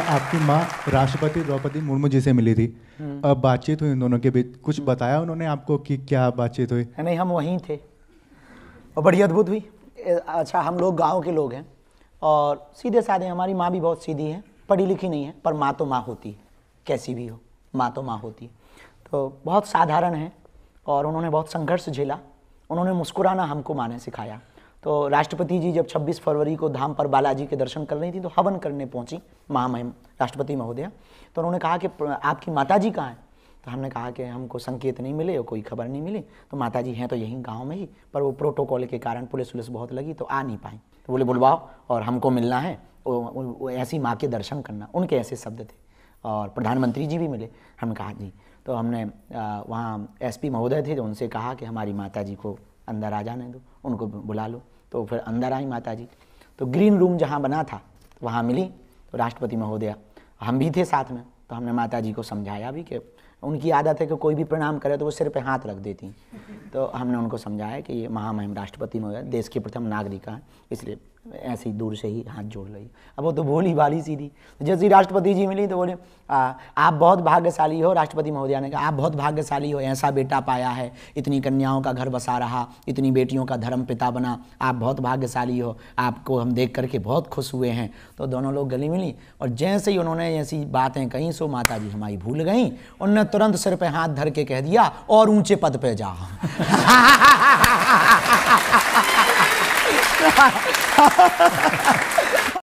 आपकी माँ राष्ट्रपति द्रौपदी मुर्मू जी से मिली थी, अब बातचीत हुई उन दोनों के बीच, कुछ बताया उन्होंने आपको कि क्या बातचीत हुई? नहीं, हम वहीं थे और बड़ी अद्भुत हुई। अच्छा, हम लोग गांव के लोग हैं और सीधे साधे, हमारी माँ भी बहुत सीधी है, पढ़ी लिखी नहीं है, पर माँ तो माँ होती है, कैसी भी हो माँ तो माँ होती है। तो बहुत साधारण है और उन्होंने बहुत संघर्ष झेला। उन्होंने मुस्कुराना हमको माँ ने सिखाया। तो राष्ट्रपति जी जब 26 फरवरी को धाम पर बालाजी के दर्शन कर रही थी तो हवन करने पहुंची महामहिम राष्ट्रपति महोदया। तो उन्होंने कहा कि आपकी माता जी कहाँ हैं? तो हमने कहा कि हमको संकेत नहीं मिले और कोई खबर नहीं मिली। तो माता जी हैं तो यहीं गांव में ही, पर वो प्रोटोकॉल के कारण पुलिस वुलिस बहुत लगी तो आ नहीं पाई। तो बोले बुलवाओ और हमको मिलना है, वो ऐसी माँ के दर्शन करना, उनके ऐसे शब्द थे। और प्रधानमंत्री जी भी मिले। हमने कहा जी। तो हमने वहाँ एसपी महोदय थे तो उनसे कहा कि हमारी माता जी को अंदर आ जाने दो, उनको बुला लो। तो फिर अंदर आई माता जी। तो ग्रीन रूम जहाँ बना था वहाँ मिली। तो राष्ट्रपति महोदया, हम भी थे साथ में, तो हमने माता जी को समझाया भी कि उनकी आदत है कि कोई भी प्रणाम करे तो वो सिर पे हाथ रख देती। तो हमने उनको समझाया कि ये महामहिम राष्ट्रपति महोदया देश के प्रथम नागरिक हैं, इसलिए ऐसे ही दूर से ही हाथ जोड़ रही। अब वो तो भोली भाली सीधी। जैसे ही राष्ट्रपति जी मिली तो बोले आप बहुत भाग्यशाली हो। राष्ट्रपति महोदया ने कहा आप बहुत भाग्यशाली हो, ऐसा बेटा पाया है, इतनी कन्याओं का घर बसा रहा, इतनी बेटियों का धर्म पिता बना, आप बहुत भाग्यशाली हो, आपको हम देख करके बहुत खुश हुए हैं। तो दोनों लोग गली मिली और जैसे ही उन्होंने ऐसी बातें कहीं सो माता जी हमारी भूल गई। उन्होंने तुरंत सिर पे हाथ धर के कह दिया और ऊंचे पद पे जा।